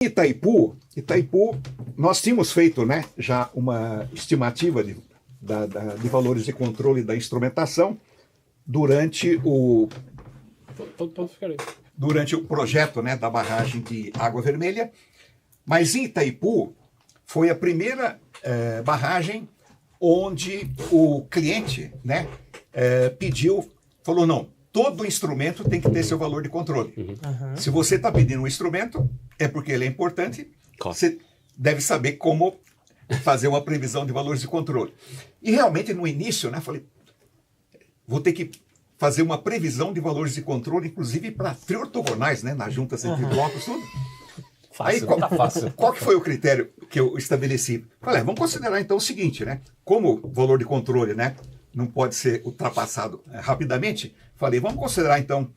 Itaipu, nós tínhamos feito, né, já uma estimativa de valores de controle da instrumentação durante o projeto, né, da barragem de Água Vermelha, mas em Itaipu foi a primeira barragem onde o cliente, né, falou, não, todo instrumento tem que ter seu valor de controle. Uhum. Se você está pedindo um instrumento, é porque ele é importante, você deve saber como fazer uma previsão de valores de controle. E realmente no início, né, falei, vou ter que fazer uma previsão de valores de controle, inclusive para triortogonais, né, nas juntas entre blocos, tudo. Fácil, Qual que foi o critério que eu estabeleci? Falei, vamos considerar então o seguinte, né? Como o valor de controle, né, não pode ser ultrapassado rapidamente, falei, vamos considerar então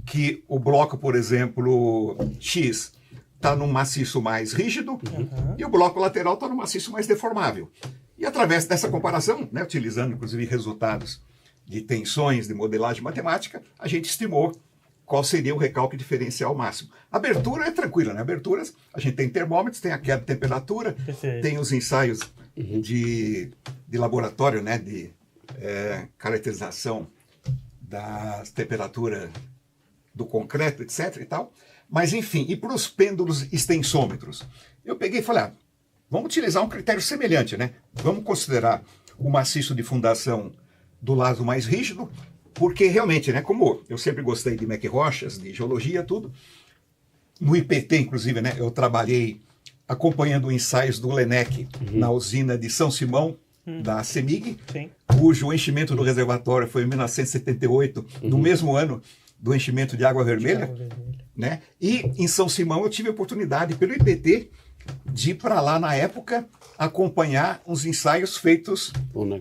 que o bloco, por exemplo, X, está num maciço mais rígido e o bloco lateral está num maciço mais deformável. E através dessa comparação, né, utilizando inclusive resultados de tensões, de modelagem matemática, a gente estimou qual seria o recalque diferencial máximo. A abertura é tranquila, né? Aberturas, a gente tem termômetros, tem a queda de temperatura, tem os ensaios de laboratório, né? De caracterização da temperatura do concreto, etc. e tal. Mas, enfim, e para os pêndulos extensômetros? Eu peguei e falei, vamos utilizar um critério semelhante, né? Vamos considerar o maciço de fundação do lado mais rígido, porque realmente, né, como eu sempre gostei de rochas, de geologia, tudo, no IPT, inclusive, né, eu trabalhei acompanhando ensaios do LENEC na usina de São Simão, da CEMIG, cujo enchimento do reservatório foi em 1978, no mesmo ano do enchimento de Água Vermelha, né? E em São Simão eu tive a oportunidade, pelo IPT, de ir para lá na época acompanhar uns ensaios feitos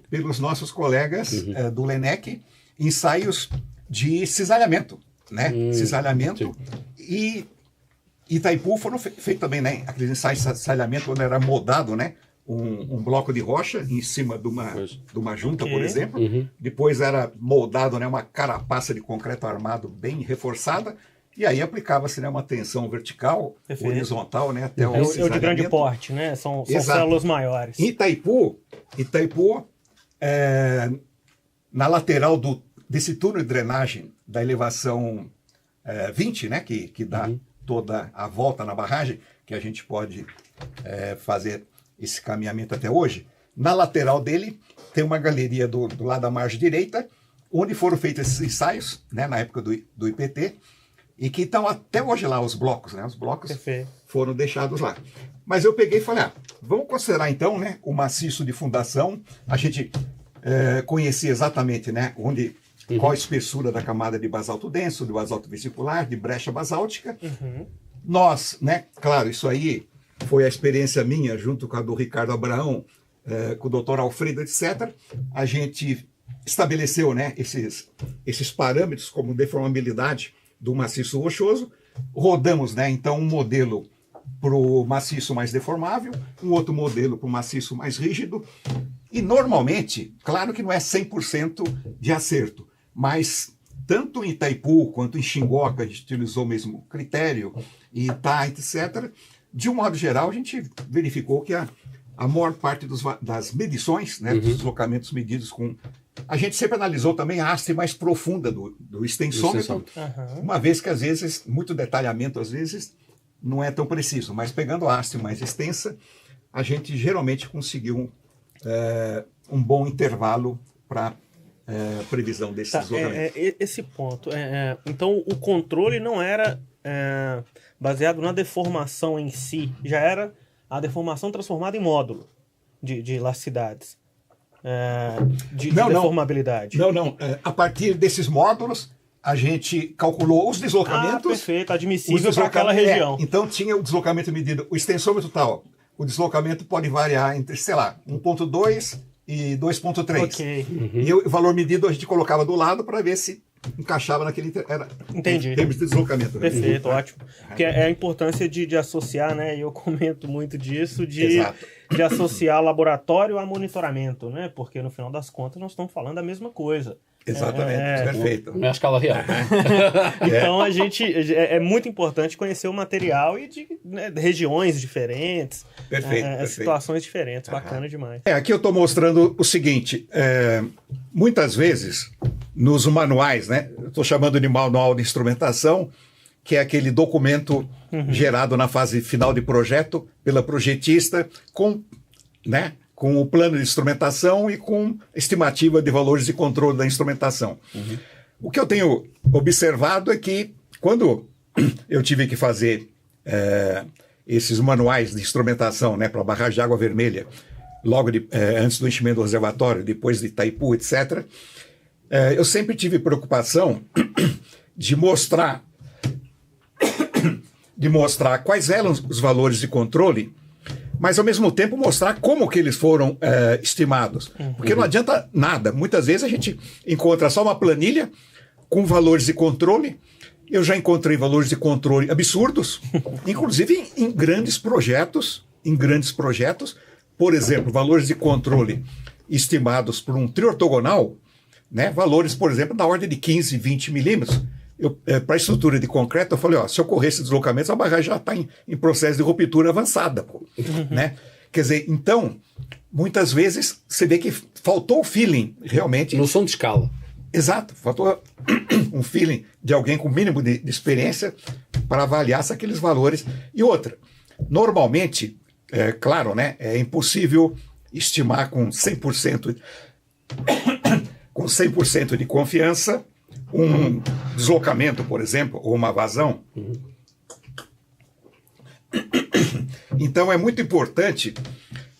pelos nossos colegas do LENEC, ensaios de cisalhamento, né? Cisalhamento. E Itaipu foram feitos também, né? Aqueles ensaios de cisalhamento onde era moldado, né? Um bloco de rocha em cima de uma junta, por exemplo. Depois era moldado, né, uma carapaça de concreto armado bem reforçada. E aí aplicava-se, né, uma tensão vertical, horizontal, né, até o cisalhamento. É o de grande porte, né? São células maiores. Em Itaipu, na lateral desse túnel de drenagem da elevação 20, né, que dá toda a volta na barragem, que a gente pode fazer esse caminhamento até hoje, na lateral dele tem uma galeria do lado da margem direita, onde foram feitos esses ensaios, né, na época do IPT, e que estão até hoje lá os blocos, né? Os blocos foram deixados lá. Mas eu peguei e falei, vamos considerar então, né, o maciço de fundação. A gente conhecia exatamente, né, qual a espessura da camada de basalto denso, de basalto vesicular, de brecha basáltica. Nós, né, claro, isso aí foi a experiência minha, junto com a do Ricardo Abraão, com o doutor Alfredo, etc. A gente estabeleceu, né, esses parâmetros como deformabilidade do maciço rochoso, rodamos, né, então um modelo para o maciço mais deformável, um outro modelo para o maciço mais rígido, e normalmente, claro que não é 100% de acerto, mas tanto em Itaipu quanto em Xingoca a gente utilizou o mesmo critério, e Itá, etc. De um modo geral, a gente verificou que a maior parte das medições, né, dos deslocamentos medidos com... A gente sempre analisou também a haste mais profunda do extensômetro, uma vez que às vezes, muito detalhamento às vezes, não é tão preciso, mas pegando a haste mais extensa, a gente geralmente conseguiu um bom intervalo para previsão desses deslocamentos. Esse ponto. Então, o controle não era baseado na deformação em si, já era a deformação transformada em módulo de elasticidades. De deformabilidade. Não. A partir desses módulos, a gente calculou os deslocamentos. Perfeito, admissível para aquela região. Então tinha o deslocamento medido, o extensômetro tal. O deslocamento pode variar entre, sei lá, 1.2 e 2.3. E o valor medido a gente colocava do lado para ver se encaixava naquele... Entendi. Em termos de deslocamento. Perfeito, ótimo. Porque é a importância de associar, né? E eu comento muito disso, de associar laboratório a monitoramento, né? Porque no final das contas nós estamos falando a mesma coisa. Exatamente, perfeito. Não é a escala real. Então a gente é muito importante conhecer o material e de regiões diferentes, Perfeito. situações diferentes, bacana demais. Aqui eu estou mostrando o seguinte, muitas vezes nos manuais, né, eu estou chamando de manual de instrumentação, que é aquele documento gerado na fase final de projeto pela projetista com o plano de instrumentação e com estimativa de valores de controle da instrumentação. O que eu tenho observado é que quando eu tive que fazer esses manuais de instrumentação, né, para barragem de água vermelha, logo antes do enchimento do reservatório, depois de Itaipu, etc., eu sempre tive preocupação de mostrar quais eram os valores de controle, mas ao mesmo tempo mostrar como que eles foram estimados. Porque não adianta nada. Muitas vezes a gente encontra só uma planilha com valores de controle. Eu já encontrei valores de controle absurdos, inclusive em grandes projetos. Por exemplo, valores de controle estimados por um triortogonal, né? Valores, por exemplo, da ordem de 15, 20 milímetros. Para a estrutura de concreto, eu falei, se ocorresse deslocamentos, a barragem já está em processo de ruptura avançada. Né? Quer dizer, então, muitas vezes você vê que faltou o feeling, realmente. Noção de escala. Exato, faltou um feeling de alguém com o mínimo de experiência para avaliar se aqueles valores. E outra, normalmente, claro, né, é impossível estimar com 100% de confiança um deslocamento, por exemplo, ou uma vazão. Então é muito importante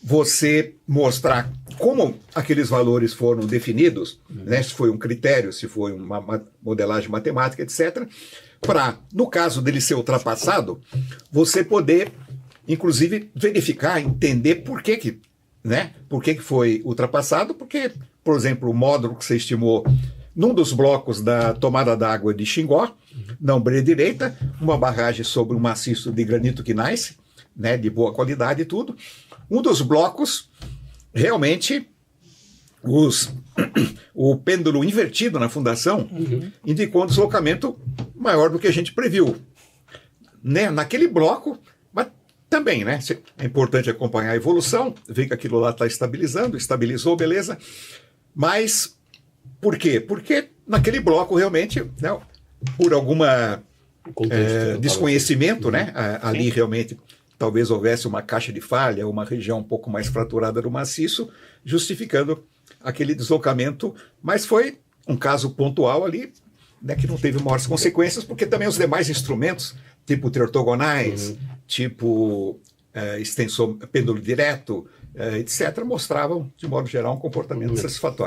você mostrar como aqueles valores foram definidos, né, se foi um critério, se foi uma modelagem matemática, etc., para, no caso dele ser ultrapassado, você poder, inclusive, verificar, entender por que foi ultrapassado, porque, por exemplo, o módulo que você estimou num dos blocos da tomada d'água de Xingó, na ombreira direita, uma barragem sobre um maciço de granito gneiss, né, de boa qualidade e tudo. Um dos blocos, realmente, o pêndulo invertido na fundação indicou um deslocamento maior do que a gente previu. Né, naquele bloco, mas também, né, é importante acompanhar a evolução, ver que aquilo lá está estabilizou, beleza, mas por quê? Porque naquele bloco realmente, né, por alguma desconhecimento, né, ali realmente talvez houvesse uma caixa de falha, uma região um pouco mais fraturada do maciço, justificando aquele deslocamento, mas foi um caso pontual ali, né, que não teve maiores consequências, porque também os demais instrumentos, tipo triortogonais, tipo extensor, pêndulo direto, etc., mostravam, de modo geral, um comportamento satisfatório.